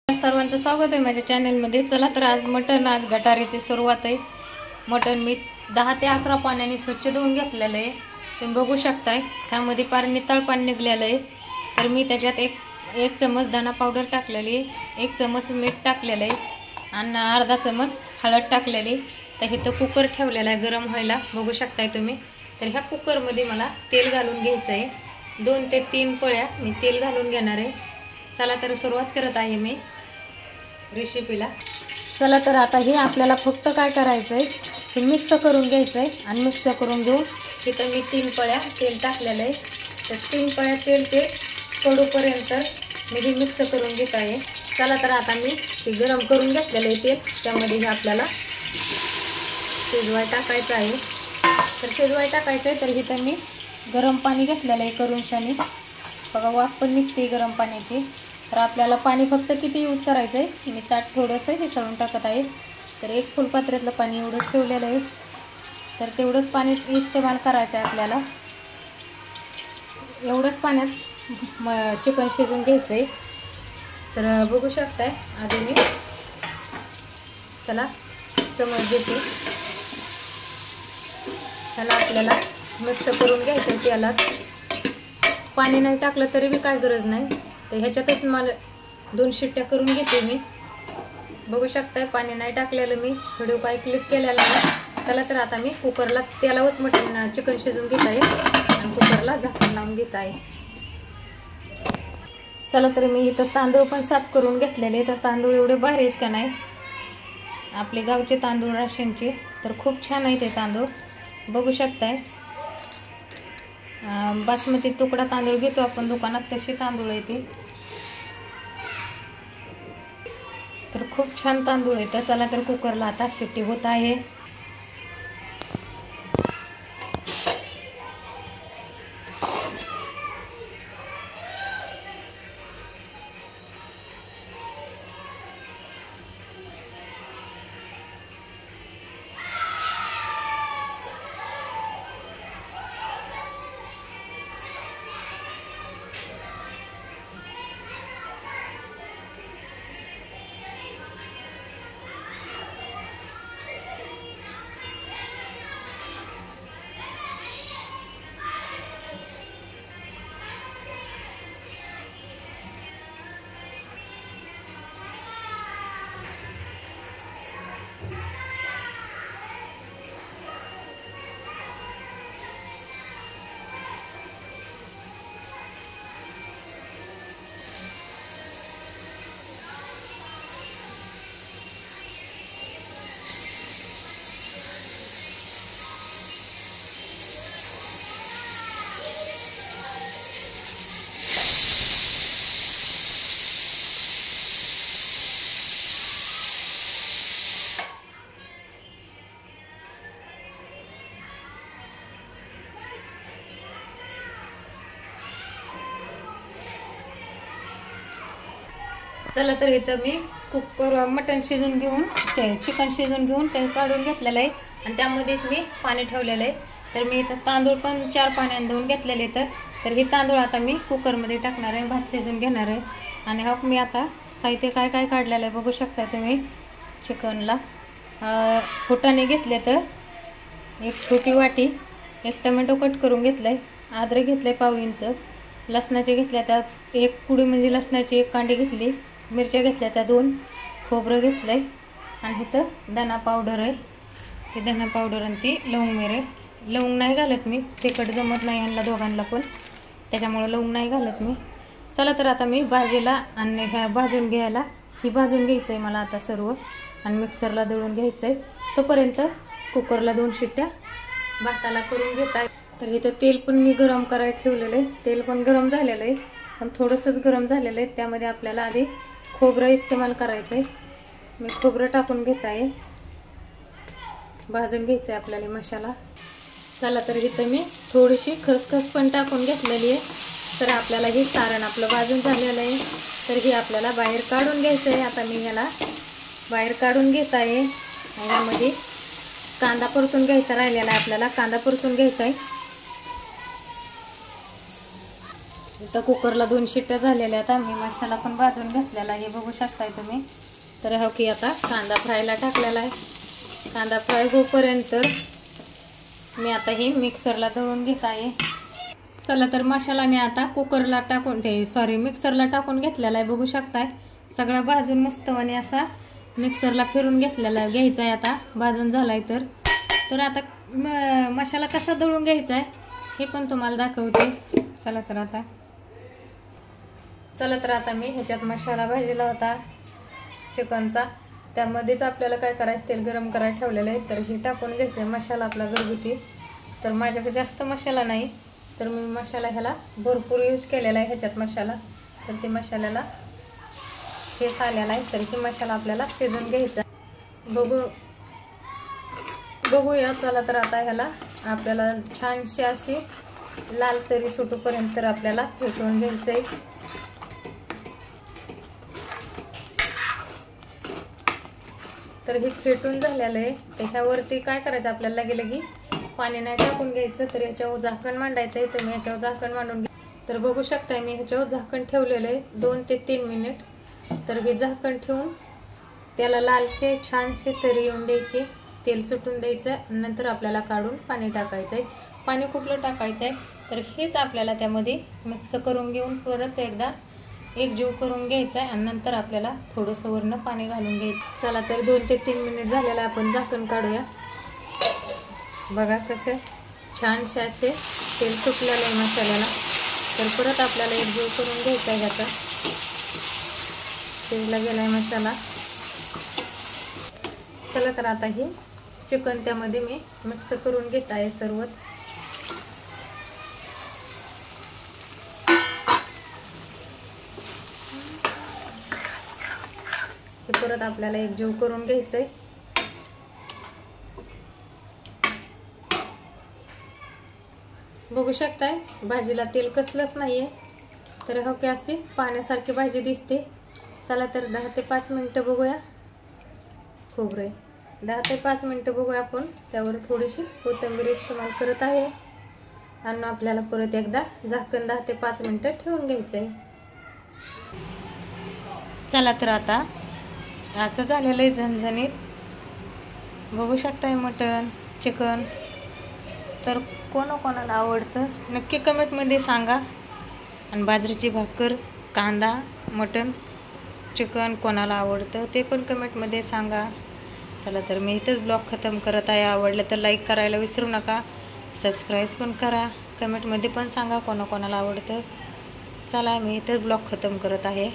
सर्वांचं स्वागत आहे माझ्या चॅनलमध्ये। चला तर आज गटारीची सुरुवात आहे। मटण मी 10 ते 11 पाण्याने स्वच्छ धुवून घेतलेलं आहे। तुम्ही बघू शकताय ह्यामध्ये पार नितळ पाणी निघलेलं आहे। तर मी त्याच्यात एक चमच धना पावडर टाकलेली आहे, 1 चमच मीठ टाकलेलं आहे आणि अर्धा चमच हळद टाकलेली। तर इथं कुकर ठेवलेला आहे गरम व्हायला, बघू शकताय तुम्ही। तर ह्या कुकरमध्ये मला तेल घालून घ्यायचं आहे। 2 ते 3 पळ्या मी तेल घालून घेणार आहे। चला तर सुरुवात करत आहे मी रेसिपीला। चला तर आता हे आपल्याला फक्त काय करायचं आहे, हे मिक्स करून घ्यायचं आहे आणि मिक्स करून घेऊन इथं मी 3 पळ्या तेल टाकलेलं आहे। तर 3 पळ्या तेल ते कडूपर्यंत मी हे मिक्स करून घेत आहे। चला तर आता मी हे गरम करून घेतलेलं आहे तेल, त्यामध्ये हे आपल्याला शिजवाय टाकायचं आहे। तर शिजवाय टाकायचं आहे, तर इथं मी गरम पाणी घेतलेलं आहे करून शानी, बघा वाफ पण निघते गरम पाण्याची। तर आपल्याला पाणी फक्त किती यूज करायचं आहे, मी ताट थोडंसं हे सळून टाकत आहे। तर 1 फुलपात्र्यातलं पाणी एवढं ठेवलेलं आहे, तर तेवढंच पाणी इस्तेमाल करायचं आहे आपल्याला। एवढंच पाण्यात चिकन शिजवून घ्यायचं आहे। तर बघू शकताय आधी मी त्याला चमच देते, त्याला आपल्याला मिक्स करून घ्यायचं आहे। त्याला पाणी नाही टाकलं तरी बी काय गरज नाही। तर ह्याच्यातच मला 2 शिट्ट्या करून घेते मी, बघू शकताय पाणी नाही टाकलेलं, मी व्हिडिओ काय क्लिक केलेला नाही। चला तर आता मी कुकरला तेलावरच मटण चिकन शिजवून घेत आहे आणि कुकरला झाकण लावून घेत आहे। चला तर मी इथं तांदूळ पण साफ करून घेतलेले। तर तांदूळ एवढे भारी आहेत का नाही, आपले गावचे तांदूळ राशनचे, तर खूप छान आहेत ते तांदूळ, बघू शकताय। बासमती तुकडा तांदूळ घेतो आपण दुकानात, तसे तांदूळ आहे ते, तर खूप छान तांदूळ आहे। तर चला तर कुकरला आता शिट्टी होत आहे। चला तर इथं मी कुकर मटण शिजून घेऊन चिकन शिजून घेऊन ते काढून घेतलेलं आहे आणि त्यामध्येच मी पाणी ठेवलेलं आहे। तर मी इथं तांदूळ पण 4 पाण्याने धुवून घेतलेले। तर हे तांदूळ आता मी कुकरमध्ये टाकणार आहे, भात शिजून घेणार आहे। आणि हा मी आता साहित्य काय काय काढलेलं आहे बघू शकता तुम्ही। चिकनला फुटाणे घेतले, तर 1 छोटी वाटी, 1 टोमॅटो कट करून घेतलाय, अद्रक घेतलंय पाव इंच, लसणाचे घेतल्या त्यात 1 कुडी म्हणजे लसणाची 1 कांडी घेतली, मिरच्या घेतल्या त्या 2, खोबरं घेतलंय आणि इथं धना पावडर आहे, हे धना पावडर आणि ती लवंग मिरे। लवंग नाही घालत मी, तिखट जमत नाही यांना दोघांना पण, त्याच्यामुळे लवंग नाही घालत मी। चला तर आता मी भाजीला आणि ह्या भाजून घ्यायला ही भाजून घ्यायचं आहे मला आता सर्व, आणि मिक्सरला दळून घ्यायचं आहे। तोपर्यंत कुकरला 2 शिट्ट्या भाताला करून घेत आहे। तर इथं तेल पण मी गरम करायला ठेवलेलं आहे, तेल पण गरम झालेलं आहे, पण थोडंसंच गरम झालेलं आहे। त्यामध्ये आपल्याला आधी खोबरं इस्तेमाल करायचं आहे, मी खोबरं टाकून घेत आहे, भाजून घ्यायचं आहे आपल्याला मसाला। चला तर इथं मी थोडीशी खसखस पण टाकून घेतलेली आहे। तर आपल्याला हे सारण आपलं भाजून झालेलं आहे, तर हे आपल्याला बाहेर काढून घ्यायचं आहे। आता मी ह्याला बाहेर काढून घेत आहे। ह्यामध्ये कांदा परतून घ्यायचा राहिलेला आहे, आपल्याला कांदा परतून घ्यायचा आहे। इथं कुकरला 2 शिट्ट्या झालेल्या आहेत. मी मसाला पण भाजून घेतलेला आहे, हे बघू शकताय तुम्ही. तर हो की आता कांदा फ्रायला टाकलेला आहे. कांदा फ्राय होईपर्यंत मी आता हे मिक्सरला दळून घेत आहे. चला तर मसाला मी आता कुकरला टाकून मिक्सरला टाकून घेतलेला आहे, बघू शकताय. सगळा भाजून मस्तवाने असा मिक्सरला फिरून घेतलेला घ्यायचा आहे. आता भाजून झालाय तर आता मसाला कसा दळून घ्यायचा आहे हे पण तुम्हाला दाखवते. चला तर आता मी ह्याच्यात मसाला भाजलेला होता चिकनचा, त्यामध्येच आपल्याला काय करायचं, तेल गरम करायला ठेवलेलं आहे. तर हे टाकून घ्यायचं आहे मसाला आपला घरगुती. तर माझ्याकडे जास्त मसाला नाही, तर मी मसाला ह्याला भरपूर यूज केलेला आहे ह्याच्यात मसाला. तर ते मसाल्याला फेस आलेला आहे. तर हे मसाला आपल्याला शिजून घ्यायचा. बघूया. चला तर आता ह्याला आपल्याला छानशी अशी लाल तरी सुटूपर्यंत आपल्याला फेटून घ्यायचं आहे. तर हे फेटून झालेलं आहे. त्याच्यावरती काय करायचं, आपल्याला लगे पाणी नाही टाकून घ्यायचं. तर याच्यावर झाकण मांडायचं आहे. तर मी याच्यावर झाकण मांडून तर बघू शकताय मी ह्याच्यावर झाकण ठेवलेलं आहे 2 ते 3 मिनिट. तर हे झाकण ठेवून त्याला लालशे छानशे तरी येऊन द्यायची, तेल सुटून द्यायचं. नंतर आपल्याला काढून पाणी टाकायचं आहे. पाणी कुठलं टाकायचं आहे, तर हेच आपल्याला त्यामध्ये मिक्स करून घेऊन परत एकदा एकजीव करून घ्यायचा आहे. आणि नंतर आपल्याला थोडंसं वरनं पाणी घालून घ्यायचं. चला तर 2 ते 3 मिनिट झालेलं आहे. आपण झाकण काढूया. बघा कसं छानसे असे तेल सुटलेलं आहे मसाल्याला. तर परत आपल्याला एकजीव करून घ्यायचा आहे. ह्याचा शिजला गेलाय मसाला. चला तर आता हे चिकन त्यामध्ये मी मिक्स करून घेत आहे सर्वच. हे परत आपल्याला एकजीव करून घ्यायचंय. बघू शकताय भाजीला तेल कसलंच नाहीये. तर हो की अशी पाण्यासारखी भाजी दिसते. चला तर 10 ते 5 मिनिटं बघूया. खोबरे 10 ते 5 मिनिटं बघूया आपण. त्यावर थोडीशी कोथिंबीर इस्तेमाल करत आहे. आणि आपल्याला परत एकदा झाकण 10 ते 5 मिनिटं ठेवून घ्यायचं आहे. चला तर आता असं झालेलं आहे झणझणीत. बघू शकताय मटण चिकन. तर कोणाकोणाला आवडतं नक्की कमेंटमध्ये सांगा. आणि बाजरीची भाकर कांदा मटण चिकन कोणाला आवडतं ते पण कमेंटमध्ये सांगा. चला तर मी इथंच ब्लॉग खतम करत आहे. आवडलं तर लाईक करायला विसरू नका. सबस्क्राईब पण करा. कमेंटमध्ये पण सांगा कोणाकोणाला आवडतं. चला मी इथंच ब्लॉग खतम करत आहे.